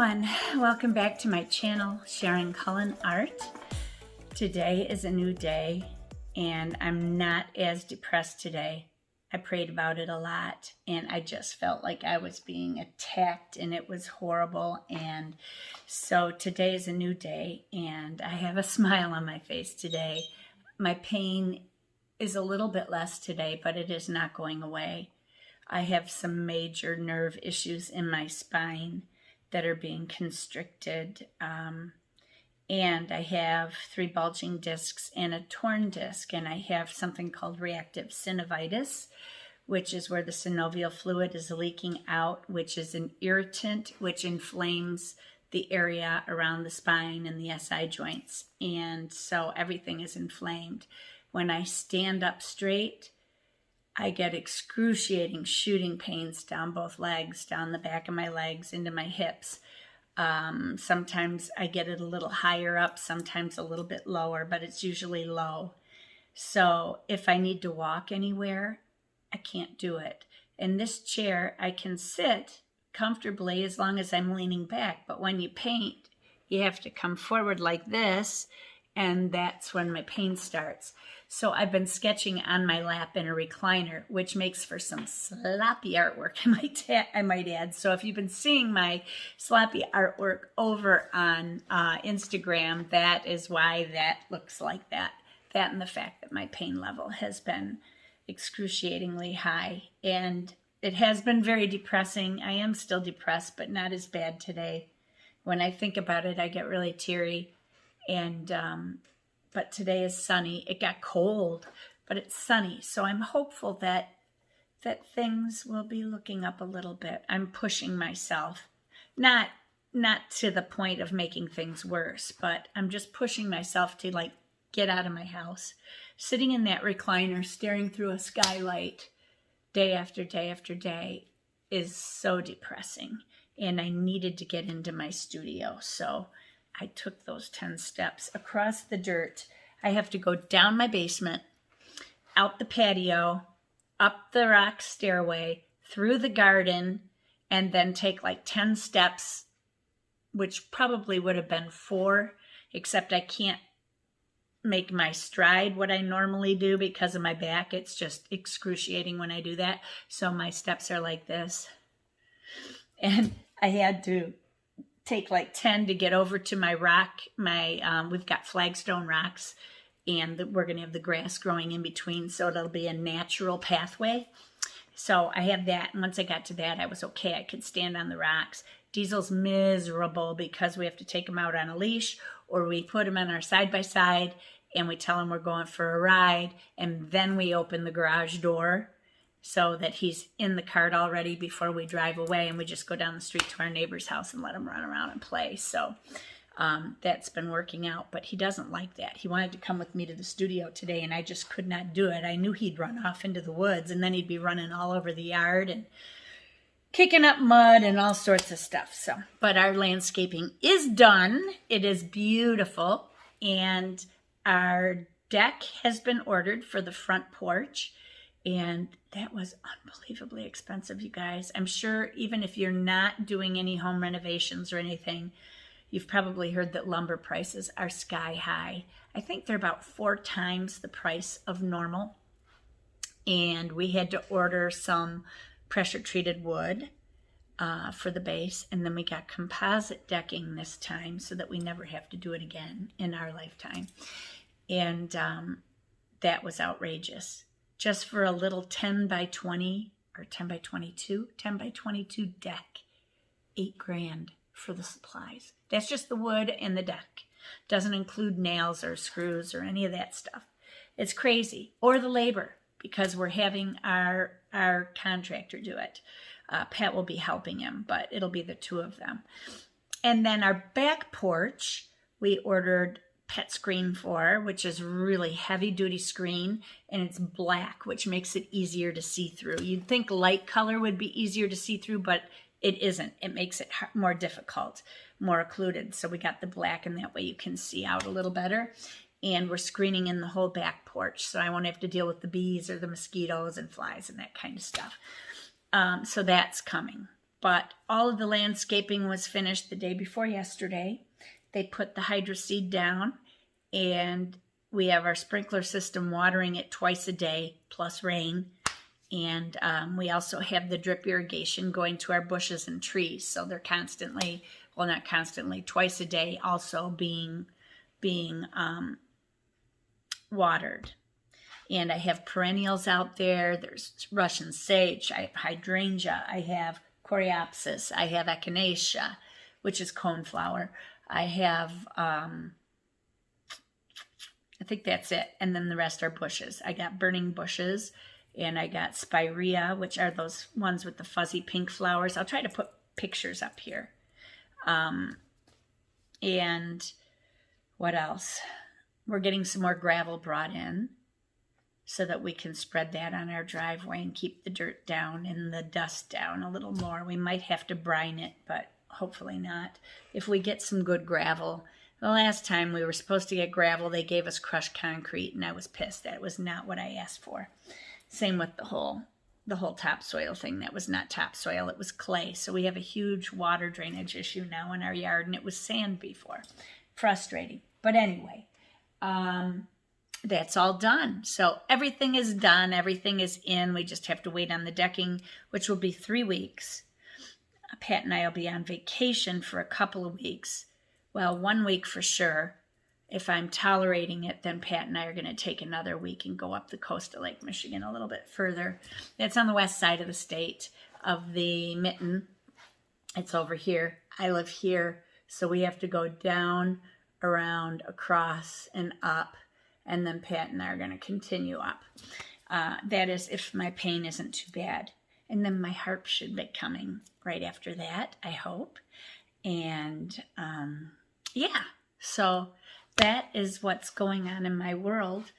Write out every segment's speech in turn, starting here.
everyone, welcome back to my channel, sharoncullenart. Today is a new day and I'm not as depressed today. I prayed about it a lot and I just felt like I was being attacked and it was horrible. And so today is a new day and I have a smile on my face today. My pain is a little bit less today, but it is not going away. I have some major nerve issues in my spine that are being constricted. And I have 3 bulging discs and a torn disc, and I have something called Reactive Synovitis, which is where the synovial fluid is leaking out, which is an irritant which inflames the area around the spine and the SI joints. And so everything is inflamed. When I stand up straight, I get excruciating shooting pains down both legs, down the back of my legs, into my hips. Sometimes I get it a little higher up, sometimes a little bit lower, but it's usually low. So if I need to walk anywhere, I can't do it. In this chair, I can sit comfortably as long as I'm leaning back. But when you paint, you have to come forward like this, and that's when my pain starts. So I've been sketching on my lap in a recliner, which makes for some sloppy artwork, I might add. So if you've been seeing my sloppy artwork over on Instagram, that is why that looks like that. That and the fact that my pain level has been excruciatingly high. And it has been very depressing. I am still depressed, but not as bad today. When I think about it, I get really teary. And but today is sunny. It got cold, but it's sunny. So I'm hopeful that things will be looking up a little bit. I'm pushing myself, not to the point of making things worse, but I'm just pushing myself to like get out of my house. Sitting in that recliner, staring through a skylight day after day after day is so depressing. And I needed to get into my studio. So I took those 10 steps across the dirt. I have to go down my basement, out the patio, up the rock stairway, through the garden, and then take like 10 steps, which probably would have been 4, except I can't make my stride what I normally do because of my back. It's just excruciating when I do that. So my steps are like this. And I had to take like 10 to get over to my rock. We've got flagstone rocks, and we're going to have the grass growing in between, so it'll be a natural pathway. So I have that, and once I got to that, I was okay. I could stand on the rocks. Diesel's miserable because we have to take him out on a leash, or we put him on our side-by-side, and we tell him we're going for a ride, and then we open the garage door so that he's in the cart already before we drive away, and we just go down the street to our neighbor's house and let him run around and play. So that's been working out, but he doesn't like that. He wanted to come with me to the studio today, and I just could not do it. I knew he'd run off into the woods, and then he'd be running all over the yard and kicking up mud and all sorts of stuff. So, but our landscaping is done. It is beautiful, and our deck has been ordered for the front porch. And that was unbelievably expensive, you guys. I'm sure even if you're not doing any home renovations or anything, you've probably heard that lumber prices are sky high. I think they're about 4 times the price of normal. And we had to order some pressure-treated wood for the base. And then we got composite decking this time so that we never have to do it again in our lifetime. And that was outrageous. Just for a little 10 by 20 or 10 by 22 deck, $8,000 for the supplies. That's just the wood and the deck. Doesn't include nails or screws or any of that stuff. It's crazy. Or the labor, because we're having our contractor do it. Pat will be helping him, but it'll be the 2 of them. And then our back porch, we ordered pet screen for, which is really heavy duty screen, and it's black, which makes it easier to see through. You'd think light color would be easier to see through, but it isn't. It makes it more difficult, more occluded. So we got the black, and that way you can see out a little better. And we're screening in the whole back porch, so I won't have to deal with the bees or the mosquitoes and flies and that kind of stuff. So that's coming. but all of the landscaping was finished the day before yesterday. They put the hydro seed down, and we have our sprinkler system watering it twice a day, plus rain. And we also have the drip irrigation going to our bushes and trees. So they're constantly, well, not constantly, twice a day also being watered. And I have perennials out there. There's Russian sage, I have hydrangea, I have coreopsis, I have echinacea, which is coneflower. I have, I think that's it. And then the rest are bushes. I got burning bushes, and I got spirea, which are those ones with the fuzzy pink flowers. I'll try to put pictures up here. And what else? We're getting some more gravel brought in so that we can spread that on our driveway and keep the dirt down and the dust down a little more. We might have to brine it, but hopefully not. If we get some good gravel. The last time we were supposed to get gravel, they gave us crushed concrete, and I was pissed. That was not what I asked for. Same with the whole topsoil thing. That was not topsoil, it was clay. So we have a huge water drainage issue now in our yard, and it was sand before. Frustrating. But anyway, that's all done. So everything is done. Everything is in. We just have to wait on the decking, which will be 3 weeks. Pat and I will be on vacation for a couple of weeks. Well, 1 week for sure. If I'm tolerating it, then Pat and I are going to take another week and go up the coast of Lake Michigan a little bit further. It's on the west side of the state of the mitten. It's over here. I live here, so we have to go down, around, across, and up. And then Pat and I are going to continue up. That is if my pain isn't too bad. And then my harp should be coming right after that, I hope. And yeah, so that is what's going on in my world.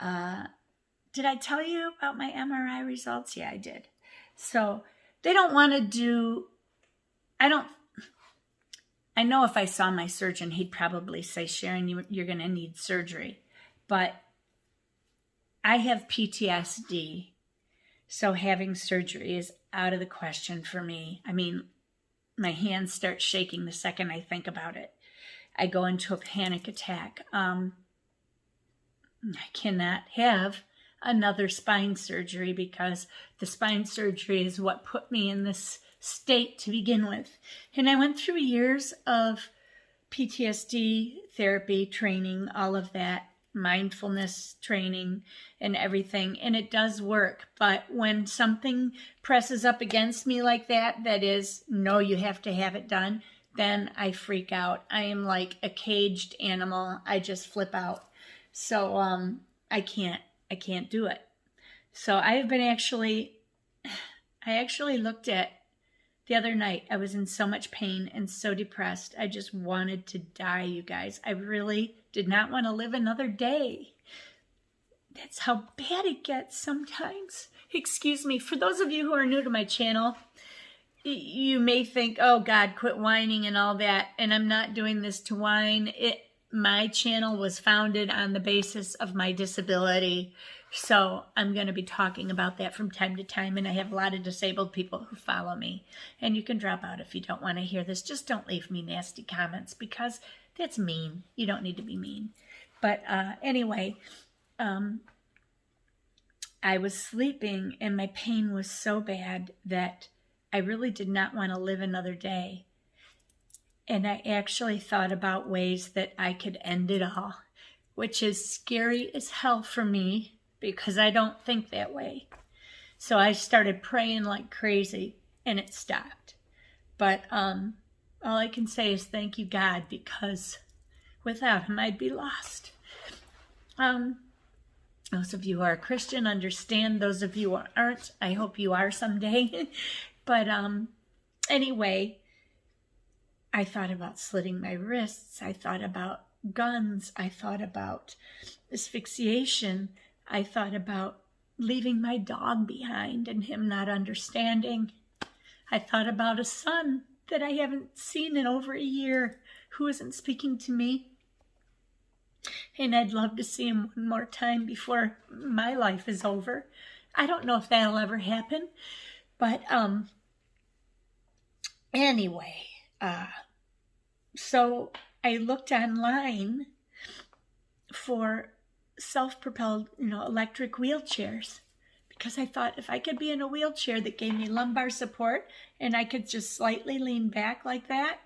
Did I tell you about my MRI results? Yeah, I did. So they don't want to do, I know if I saw my surgeon, he'd probably say, Sharon, you're going to need surgery. But I have PTSD, so having surgery is out of the question for me. I mean, my hands start shaking the second I think about it. I go into a panic attack. I cannot have another spine surgery because the spine surgery is what put me in this state to begin with. And I went through years of PTSD therapy training, all of that, mindfulness training and everything, and it does work. But when something presses up against me like that, that is, no, you have to have it done, then I freak out. I am like a caged animal. I just flip out. So I can't do it. So I actually looked at the other night. I was in so much pain and so depressed. I just wanted to die, you guys. I really did not want to live another day. That's how bad it gets sometimes. Excuse me. For those of you who are new to my channel, you may think, oh God, quit whining and all that. And I'm not doing this to whine. My channel was founded on the basis of my disability. So I'm going to be talking about that from time to time. And I have a lot of disabled people who follow me. And you can drop out if you don't want to hear this. Just don't leave me nasty comments because that's mean. You don't need to be mean. But anyway, I was sleeping and my pain was so bad that I really did not want to live another day. And I actually thought about ways that I could end it all, which is scary as hell for me because I don't think that way. So I started praying like crazy and it stopped. But all I can say is thank you, God, because without him, I'd be lost. Those of you who are Christian understand. Those of you who aren't, I hope you are someday. But anyway, I thought about slitting my wrists. I thought about guns. I thought about asphyxiation. I thought about leaving my dog behind and him not understanding. I thought about a son that I haven't seen in over a year who isn't speaking to me. And I'd love to see him one more time before my life is over. I don't know if that'll ever happen, but Anyway, so I looked online for self-propelled, electric wheelchairs, because I thought if I could be in a wheelchair that gave me lumbar support and I could just slightly lean back like that,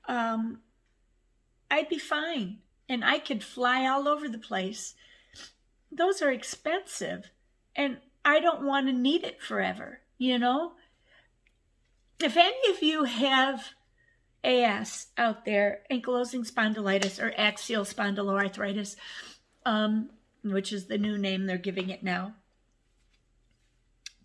I'd be fine and I could fly all over the place. Those are expensive and I don't want to need it forever, If any of you have AS out there, ankylosing spondylitis or axial spondyloarthritis, which is the new name they're giving it now,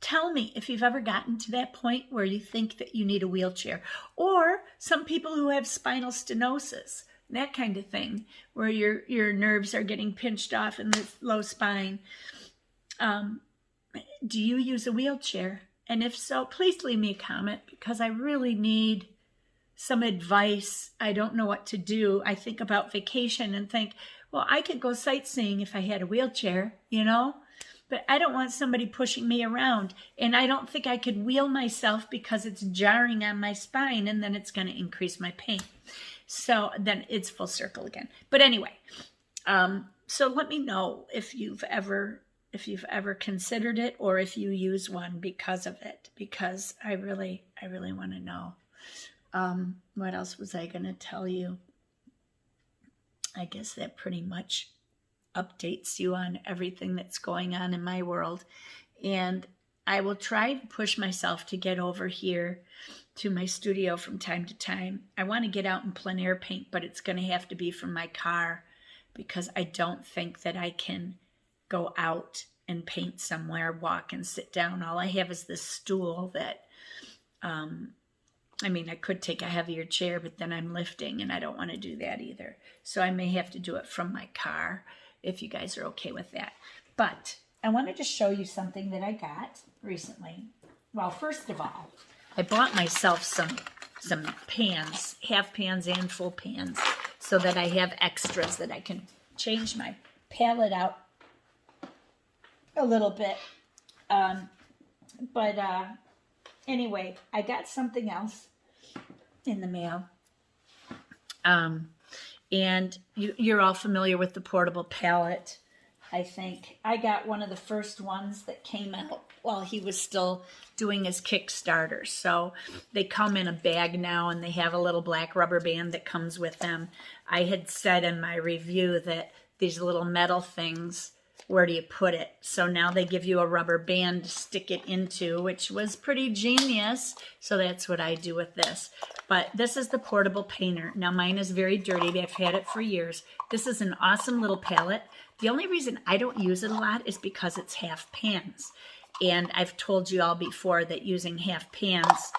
tell me if you've ever gotten to that point where you think that you need a wheelchair. Or some people who have spinal stenosis, that kind of thing, where your nerves are getting pinched off in the low spine. Do you use a wheelchair? And if so, please leave me a comment, because I really need some advice. I don't know what to do. I think about vacation and think, well, I could go sightseeing if I had a wheelchair, but I don't want somebody pushing me around. And I don't think I could wheel myself because it's jarring on my spine and then it's going to increase my pain. So then it's full circle again. But anyway, so let me know if you've ever considered it, or if you use one because of it, because I really want to know. What else was I going to tell you? I guess that pretty much updates you on everything that's going on in my world. And I will try to push myself to get over here to my studio from time to time. I want to get out and plein air paint, but it's going to have to be from my car, because I don't think that I can go out and paint somewhere, walk and sit down. All I have is this stool that, I could take a heavier chair, but then I'm lifting and I don't want to do that either. So I may have to do it from my car, if you guys are okay with that. But I wanted to show you something that I got recently. Well, first of all, I bought myself some pans, half pans and full pans, so that I have extras that I can change my palette out a little bit. Anyway, I got something else in the mail. And you're all familiar with the portable palette, I think. I got one of the first ones that came out while he was still doing his Kickstarter. So they come in a bag now, and they have a little black rubber band that comes with them. I had said in my review that these little metal things, where do you put it? So now they give you a rubber band to stick it into, which was pretty genius. So that's what I do with this. But this is the portable painter. Now mine is very dirty. I've had it for years. This is an awesome little palette. The only reason I don't use it a lot is because it's half pans. And I've told you all before that using half pans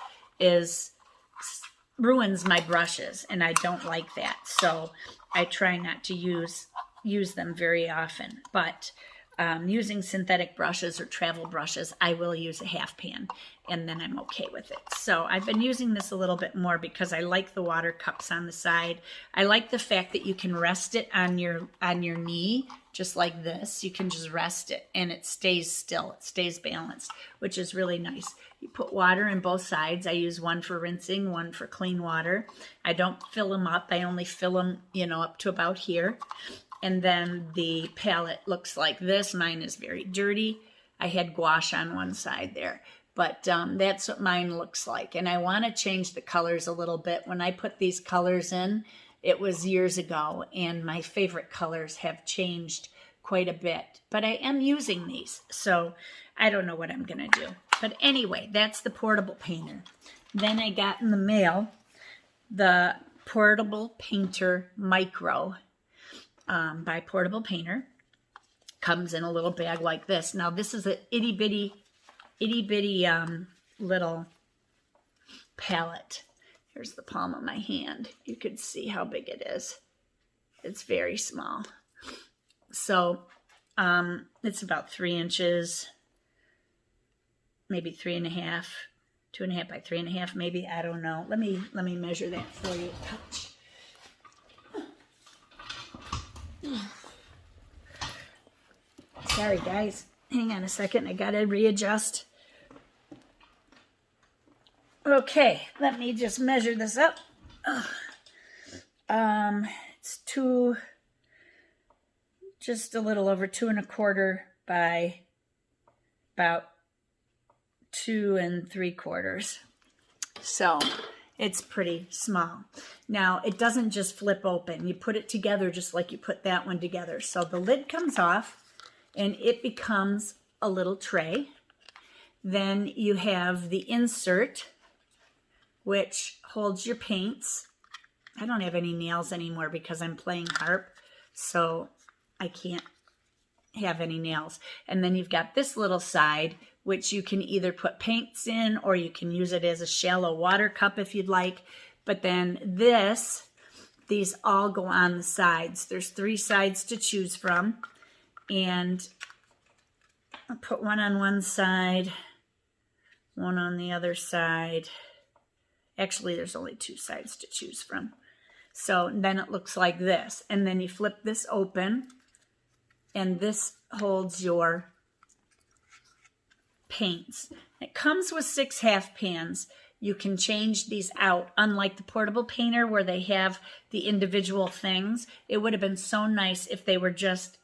ruins my brushes, and I don't like that. So I try not to use them very often. But using synthetic brushes or travel brushes, I will use a half pan, and then I'm okay with it. So I've been using this a little bit more because I like the water cups on the side. I like the fact that you can rest it on your knee, just like this. You can just rest it and it stays still. It stays balanced, which is really nice. You put water in both sides. I use one for rinsing, one for clean water. I don't fill them up. I only fill them, up to about here. And then the palette looks like this. Mine is very dirty. I had gouache on one side there. But that's what mine looks like. And I want to change the colors a little bit. When I put these colors in, it was years ago. And my favorite colors have changed quite a bit. But I am using these. So I don't know what I'm going to do. But anyway, that's the portable painter. Then I got in the mail the Portable Painter Micro by Portable Painter. Comes in a little bag like this. Now this is an itty bitty little palette. Here's the palm of my hand. You can see how big it is. It's very small. So it's about 3 inches, maybe 3.5, 2.5 by 3.5, maybe. I don't know. Let me measure that for you. Ouch. Sorry, guys. Hang on a second. I got to readjust. Okay, let me just measure this up. It's just a little over 2 1/4 by about 2 3/4. So it's pretty small. Now it doesn't just flip open. You put it together just like you put that one together. So the lid comes off and it becomes a little tray. Then you have the insert, which holds your paints. I don't have any nails anymore because I'm playing harp, so I can't have any nails. And then you've got this little side, which you can either put paints in or you can use it as a shallow water cup if you'd like. But then these all go on the sides. There's 3 sides to choose from. And I'll put one on one side, one on the other side. Actually, there's only 2 sides to choose from. So then it looks like this. And then you flip this open, and this holds your paints. It comes with 6 half pans. You can change these out. Unlike the portable painter where they have the individual things, it would have been so nice if they were just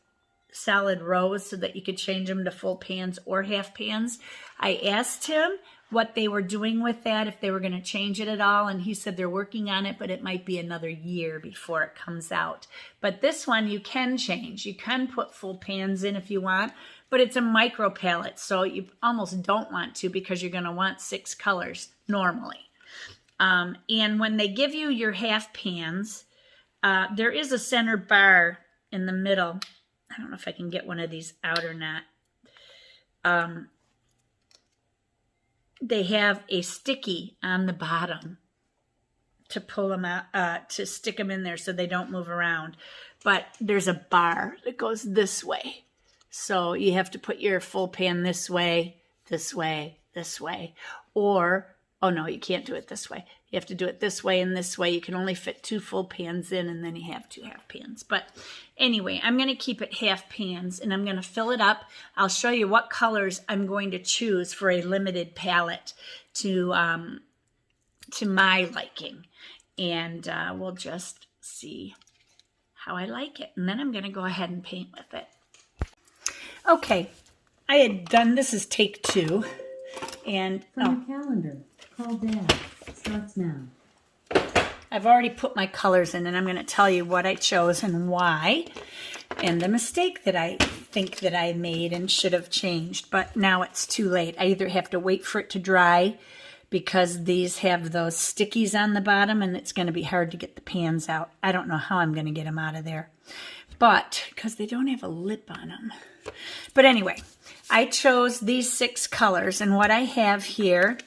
solid rows so that you could change them to full pans or half pans. I asked him what they were doing with that, if they were going to change it at all, and he said they're working on it, but it might be another year before it comes out. But this one you can change. You can put full pans in if you want, but it's a micro palette, so you almost don't want to because you're going to want 6 colors normally. And when they give you your half pans, there is a center bar in the middle. I don't know if I can get one of these out or not. They have a sticky on the bottom to pull them out, to stick them in there so they don't move around. But there's a bar that goes this way. So you have to put your full pan this way, this way, this way. Or, oh no, you can't do it this way. You have to do it this way and this way. You can only fit 2 full pans in, and then you have 2 half pans. But anyway, I'm going to keep it half pans, and I'm going to fill it up. I'll show you what colors I'm going to choose for a limited palette to my liking. And we'll just see how I like it. And then I'm going to go ahead and paint with it. Okay, I had done, this is take 2. And from the calendar, call Dad. Starts now. I've already put my colors in, and I'm going to tell you what I chose and why, and the mistake that I think that I made and should have changed, but now it's too late. I either have to wait for it to dry because these have those stickies on the bottom, and it's going to be hard to get the pans out. I don't know how I'm going to get them out of there, but because they don't have a lip on them. But anyway, I chose these 6 colors, and what I have here,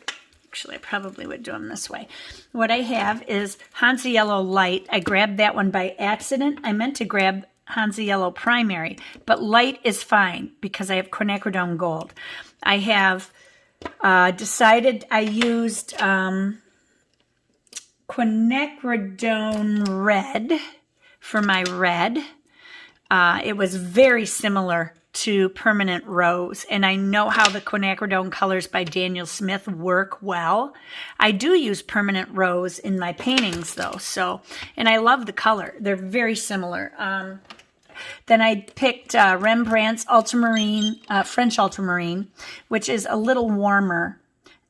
actually I probably would do them this way. What I have is Hansa Yellow Light. I grabbed that one by accident. I meant to grab Hansa Yellow Primary, but light is fine because I have quinacridone gold. I have decided I used quinacridone red for my red. It was very similar to Permanent Rose, and I know how the quinacridone colors by Daniel Smith work well. I do use Permanent Rose in my paintings though, and I love the color. They're very similar. Then I picked Rembrandt's Ultramarine, French Ultramarine, which is a little warmer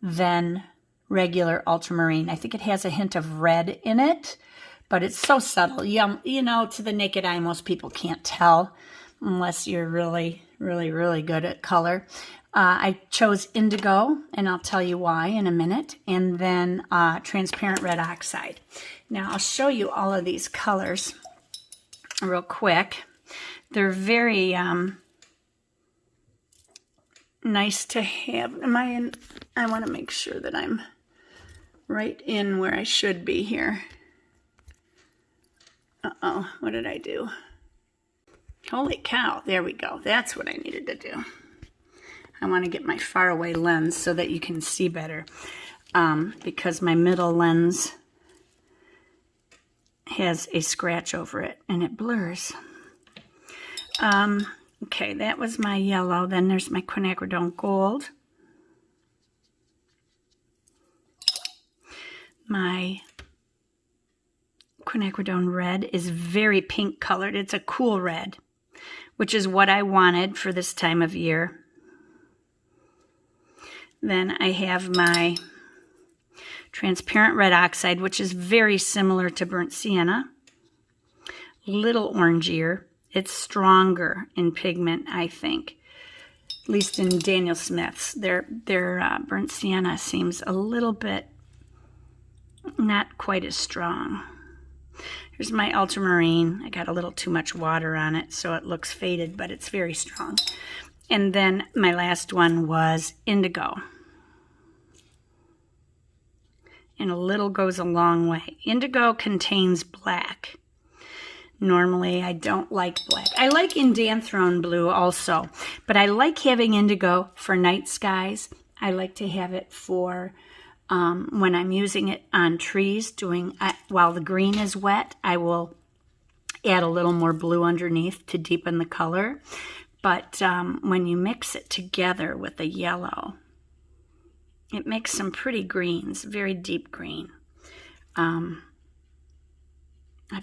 than regular Ultramarine. I think it has a hint of red in it, but it's so subtle. You know, to the naked eye, most people can't tell unless you're really, really, really good at color. I chose Indigo, and I'll tell you why in a minute, and then transparent Red Oxide. Now, I'll show you all of these colors real quick. They're very nice to have. I want to make sure that I'm right in where I should be here. Uh-oh, what did I do? Holy cow, there we go. That's what I needed to do. I want to get my faraway lens so that you can see better, because my middle lens has a scratch over it and it blurs. Okay, that was my yellow. Then there's my quinacridone gold. my quinacridone red is very pink colored. It's a cool red, which is what I wanted for this time of year. Then I have my transparent red oxide, which is very similar to burnt sienna. Little orangier. It's stronger in pigment, I think. At least in Daniel Smith's. Their burnt sienna seems a little bit not quite as strong. Here's my ultramarine. I got a little too much water on it, so it looks faded, but it's very strong. And then my last one was indigo. And a little goes a long way. Indigo contains black. Normally, I don't like black. I like indanthrone blue also, but I like having indigo for night skies. I like to have it for when I'm using it on trees, while the green is wet, I will add a little more blue underneath to deepen the color. But when you mix it together with the yellow, it makes some pretty greens, very deep green. I've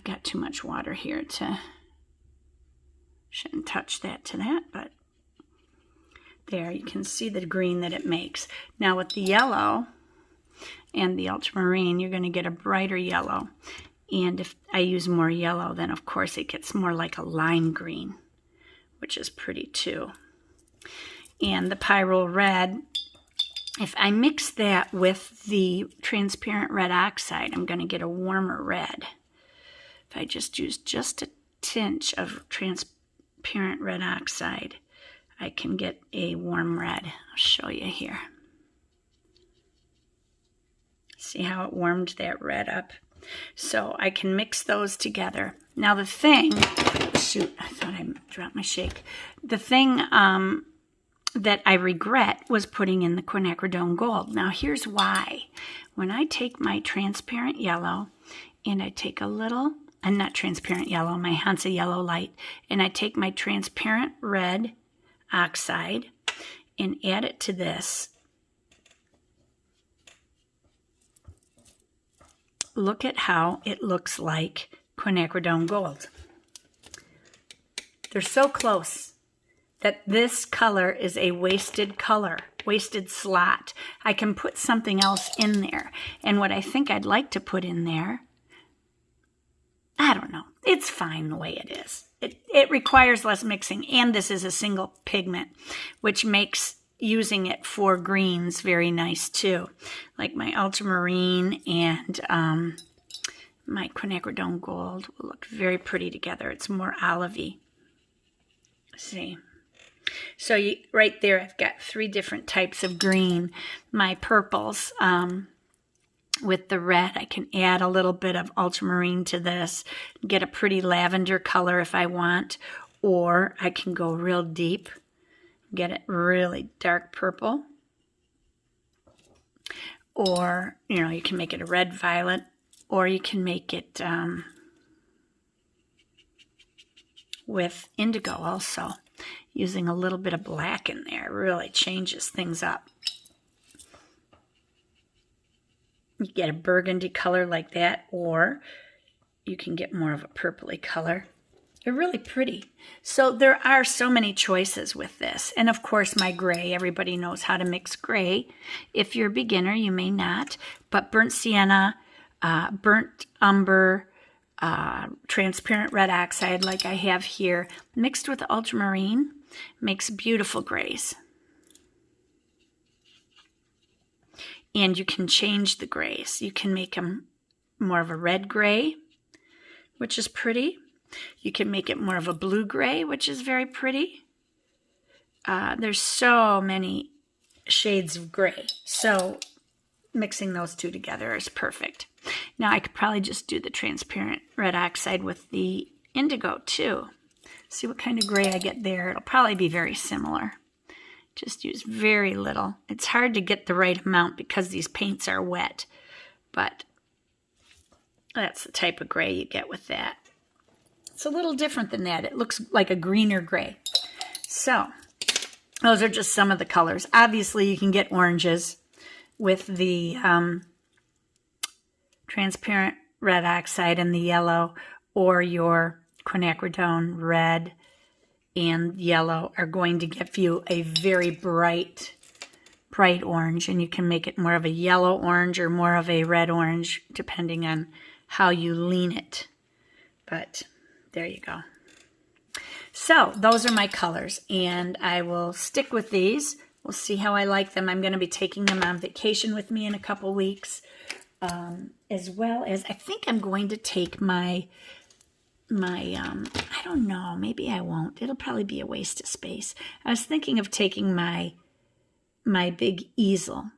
got too much water here shouldn't touch that to that, but there, you can see the green that it makes. Now with the yellow and the ultramarine, you're going to get a brighter yellow. And if I use more yellow, then of course it gets more like a lime green, which is pretty too. And the pyrrole red, if I mix that with the transparent red oxide, I'm going to get a warmer red. If I just use just a tinge of transparent red oxide, I can get a warm red. I'll show you here. See how it warmed that red up? So I can mix those together. Now the thing, shoot, I thought I dropped my shake. The thing that I regret was putting in the quinacridone gold. Now here's why. When I take my transparent yellow and I take a little, and not transparent yellow, my Hansa yellow light, and I take my transparent red oxide and add it to this, look at how it looks like quinacridone gold. They're so close that this color is a wasted color, wasted slot. I can put something else in there. And what I think I'd like to put in there, I don't know. It's fine the way it is. It requires less mixing, and this is a single pigment, which makes using it for greens very nice too. Like my ultramarine and my quinacridone gold will look very pretty together. It's more olivey. See? So right there, I've got 3 different types of green. My purples, with the red, I can add a little bit of ultramarine to this, get a pretty lavender color if I want, or I can go real deep, get it really dark purple, or, you can make it a red violet, or you can make it with indigo also. Using a little bit of black in there really changes things up. You get a burgundy color like that, or you can get more of a purpley color. They're really pretty. So there are so many choices with this. And of course my gray, everybody knows how to mix gray. If you're a beginner, you may not. But burnt sienna, burnt umber, transparent red oxide like I have here, mixed with ultramarine, makes beautiful grays. And you can change the grays. You can make them more of a red gray, which is pretty. You can make it more of a blue gray, which is very pretty. There's so many shades of gray. So mixing those two together is perfect. Now I could probably just do the transparent red oxide with the indigo too. See what kind of gray I get there. It'll probably be very similar. Just use very little. It's hard to get the right amount because these paints are wet, but that's the type of gray you get with that. It's a little different than that. It looks like a greener gray. So those are just some of the colors. Obviously, you can get oranges with the transparent red oxide in the yellow, or your quinacridone red and yellow are going to give you a very bright orange, and you can make it more of a yellow orange or more of a red orange depending on how you lean it. But there you go. So those are my colors, and I will stick with these. We'll see how I like them. I'm going to be taking them on vacation with me in a couple weeks, as well as I think I'm going to take my I don't know, maybe I won't. It'll probably be a waste of space. I was thinking of taking my big easel,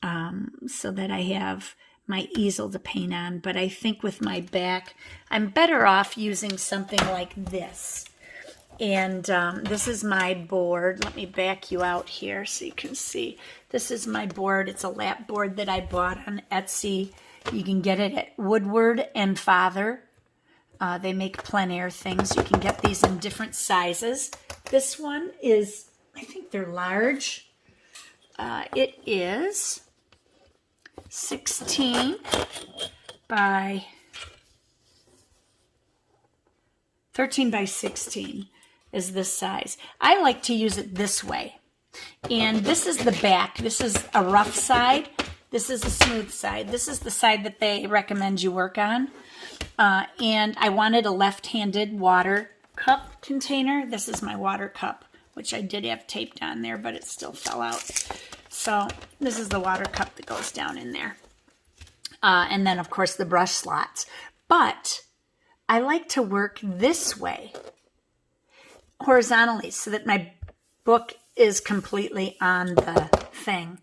so that I have my easel to paint on, but I think with my back, I'm better off using something like this. And this is my board. Let me back you out here so you can see. This is my board. It's a lap board that I bought on Etsy. You can get it at Woodward and Father. They make plein air things. You can get these in different sizes. This one is, I think they're large. It is 16 by 13 by 16 is this size. I like to use it this way. And this is the back. This is a rough side. This is the smooth side. This is the side that they recommend you work on. And I wanted a left-handed water cup container. This is my water cup, which I did have taped on there, but it still fell out. So this is the water cup that goes down in there. And then, of course, the brush slots. But I like to work this way, horizontally, so that my book is completely on the thing.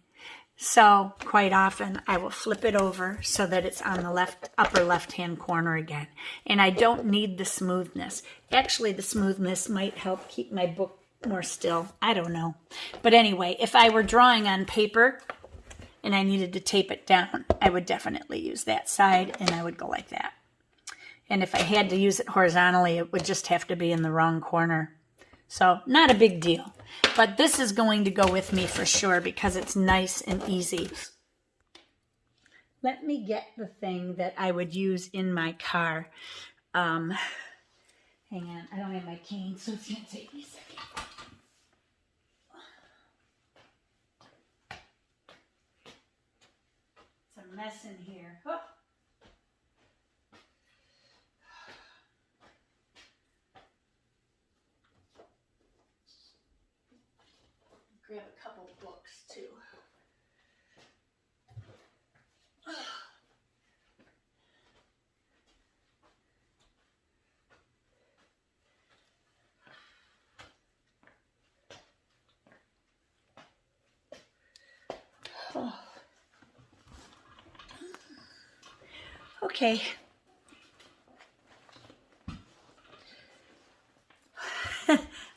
So quite often I will flip it over so that it's on the upper left-hand corner again. And I don't need the smoothness. Actually, the smoothness might help keep my book more still. I don't know. But anyway, if I were drawing on paper and I needed to tape it down, I would definitely use that side, and I would go like that. And if I had to use it horizontally, it would just have to be in the wrong corner. So not a big deal. But this is going to go with me for sure because it's nice and easy. Let me get the thing that I would use in my car. Hang on, I don't have my cane, so it's going to take me a second. It's a mess in here. Oh. Grab a couple books too. Oh. Okay.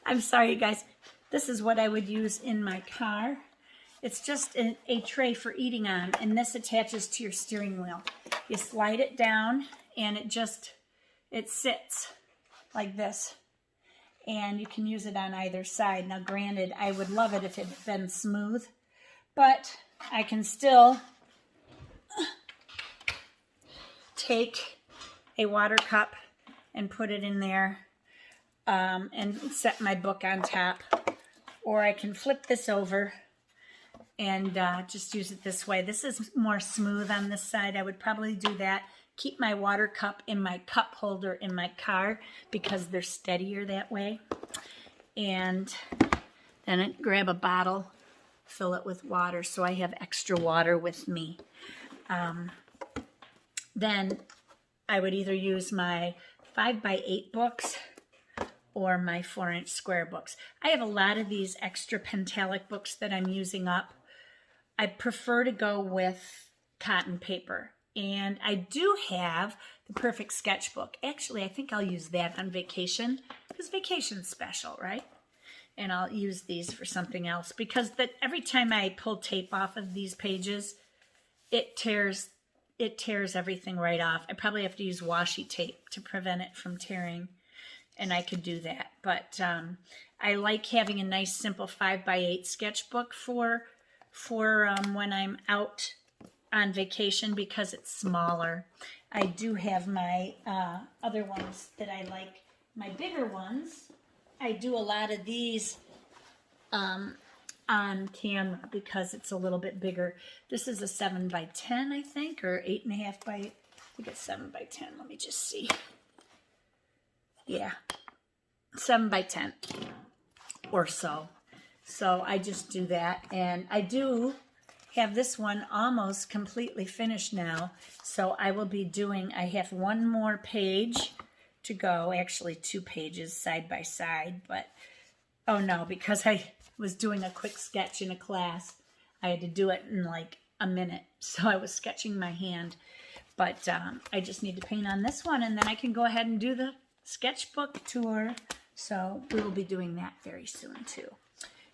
I'm sorry, guys. This is what I would use in my car. It's just a tray for eating on, and this attaches to your steering wheel. You slide it down, and it sits like this. And you can use it on either side. Now, granted, I would love it if it had been smooth, but I can still take a water cup and put it in there and set my book on top. Or I can flip this over and just use it this way. This is more smooth on this side. I would probably do that. Keep my water cup in my cup holder in my car because they're steadier that way. And then grab a bottle, fill it with water so I have extra water with me. Then I would either use my 5x8 books or my 4-inch square books. I have a lot of these extra Pentalic books that I'm using up. I prefer to go with cotton paper. And I do have the Perfect Sketchbook. Actually, I think I'll use that on vacation because vacation's special, right? And I'll use these for something else because every time I pull tape off of these pages, it tears everything right off. I probably have to use washi tape to prevent it from tearing. And I could do that. But I like having a nice simple 5x8 sketchbook for when I'm out on vacation because it's smaller. I do have my other ones that I like, my bigger ones. I do a lot of these on camera because it's a little bit bigger. This is a 7 by 10, I think, or 8.5 by, I think it's 7 by 10. Let me just see. Yeah, 7 by 10 or so. So I just do that, and I do have this one almost completely finished now. So I will be doing, I have one more page to go, actually 2 pages side by side, but oh no, because I was doing a quick sketch in a class, I had to do it in like a minute. So I was sketching my hand, but I just need to paint on this one, and then I can go ahead and do the sketchbook tour. So we will be doing that very soon too.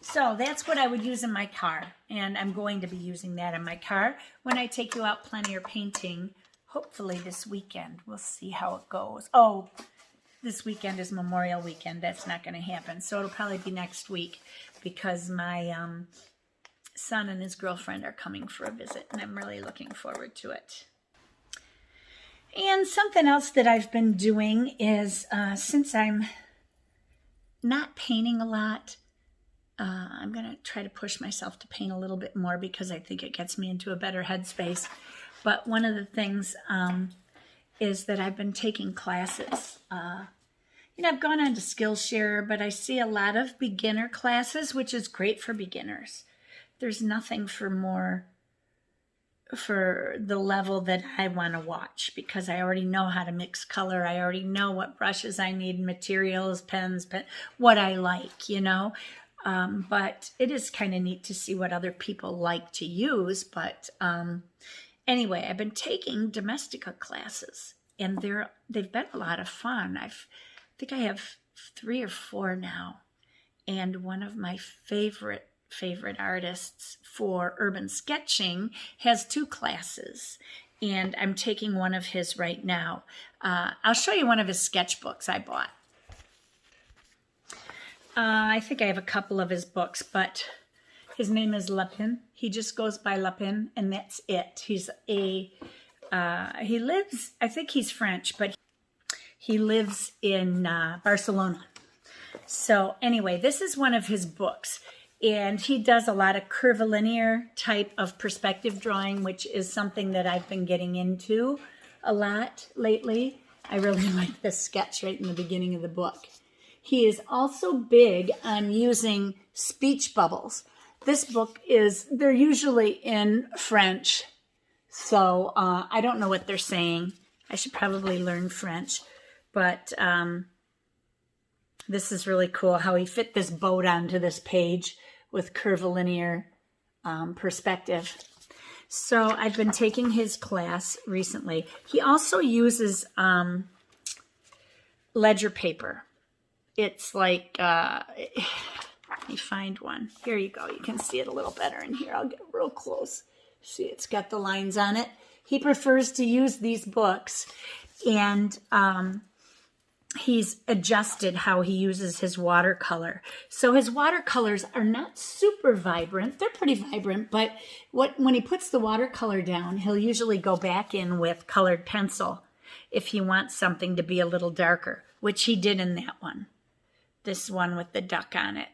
So that's what I would use in my car, and I'm going to be using that in my car when I take you out plenty or painting, hopefully this weekend. We'll see how it goes. Oh, this weekend is Memorial Weekend. That's not going to happen, so it'll probably be next week because my son and his girlfriend are coming for a visit, and I'm really looking forward to it. And something else that I've been doing is, since I'm not painting a lot, I'm going to try to push myself to paint a little bit more because I think it gets me into a better headspace. But one of the things is that I've been taking classes. I've gone on to Skillshare, but I see a lot of beginner classes, which is great for beginners. There's nothing for the level that I want to watch because I already know how to mix color. I already know what brushes I need, materials, pens, what I like, But it is kind of neat to see what other people like to use. But anyway, I've been taking Domestica classes, and they've been a lot of fun. I think I have 3 or 4 now. And one of my favorite artists for urban sketching has 2 classes. And I'm taking one of his right now. I'll show you one of his sketchbooks I bought. I think I have a couple of his books, but his name is Lapin. He just goes by Lapin, and that's it. He's he lives, I think he's French, but he lives in Barcelona. So anyway, this is one of his books, and he does a lot of curvilinear type of perspective drawing, which is something that I've been getting into a lot lately. I really like this sketch right in the beginning of the book. He is also big on using speech bubbles. This book they're usually in French, so I don't know what they're saying. I should probably learn French, but this is really cool how he fit this boat onto this page with curvilinear perspective. So I've been taking his class recently. He also uses ledger paper. It's like, let me find one. Here you go. You can see it a little better in here. I'll get real close. See, it's got the lines on it. He prefers to use these books, and he's adjusted how he uses his watercolor. So his watercolors are not super vibrant. They're pretty vibrant, but when he puts the watercolor down, he'll usually go back in with colored pencil if he wants something to be a little darker, which he did in that one. This one with the duck on it.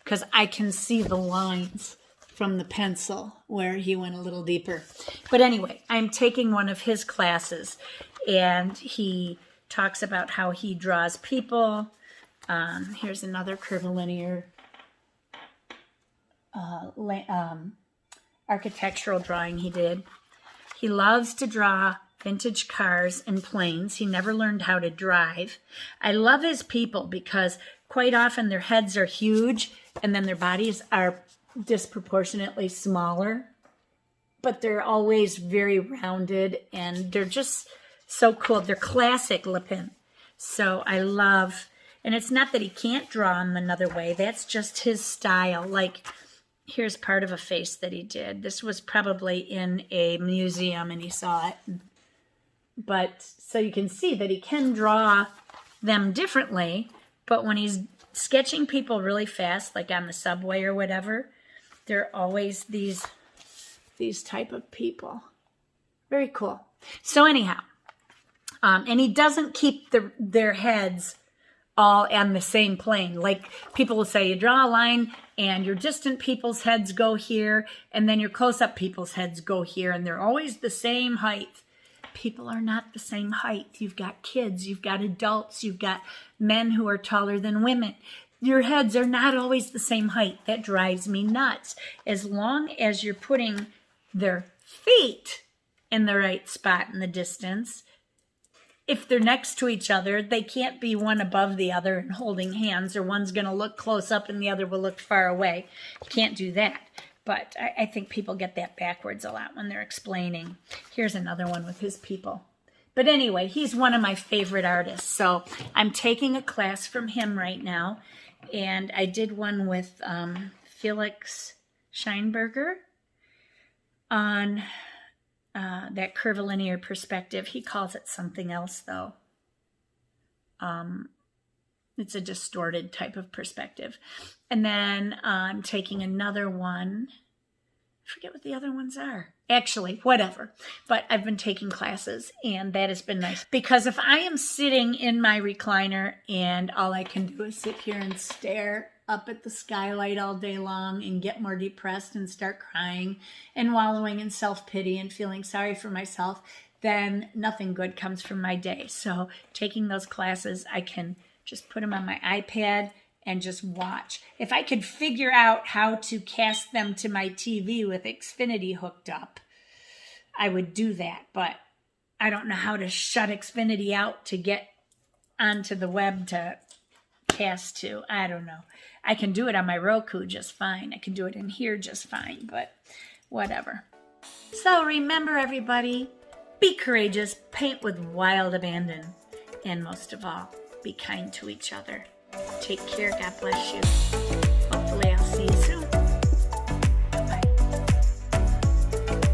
Because I can see the lines from the pencil where he went a little deeper. But anyway, I'm taking one of his classes, and he talks about how he draws people. Here's another curvilinear architectural drawing he did. He loves to draw vintage cars and planes. He never learned how to drive. I love his people because quite often their heads are huge and then their bodies are disproportionately smaller, but they're always very rounded and they're just so cool. They're classic Lapin. So I love, and it's not that he can't draw them another way. That's just his style. Like, here's part of a face that he did. This was probably in a museum and he saw it. But so you can see that he can draw them differently, but when he's sketching people really fast, like on the subway or whatever, there are always these these type of people. Very cool. So anyhow, and he doesn't keep their heads all on the same plane. Like people will say, you draw a line and your distant people's heads go here, and then your close-up people's heads go here, and they're always the same height. People are not the same height. You've got kids, you've got adults, you've got men who are taller than women. Your heads are not always the same height. That drives me nuts. As long as you're putting their feet in the right spot in the distance, if they're next to each other, they can't be one above the other and holding hands, or one's going to look close up and the other will look far away. You can't do that. But I think people get that backwards a lot when they're explaining. Here's another one with his people. But anyway, he's one of my favorite artists. So I'm taking a class from him right now. And I did one with Felix Scheinberger on that curvilinear perspective. He calls it something else, though. It's a distorted type of perspective. And then I'm taking another one. I forget what the other ones are. Actually, whatever. But I've been taking classes, and that has been nice. Because if I am sitting in my recliner and all I can do is sit here and stare up at the skylight all day long and get more depressed and start crying and wallowing in self-pity and feeling sorry for myself, then nothing good comes from my day. So taking those classes, I can just put them on my iPad and just watch. If I could figure out how to cast them to my TV with Xfinity hooked up, I would do that. But I don't know how to shut Xfinity out to get onto the web to cast to. I don't know. I can do it on my Roku just fine. I can do it in here just fine, but whatever. So remember, everybody, be courageous, paint with wild abandon, and most of all, be kind to each other. Take care. God bless you.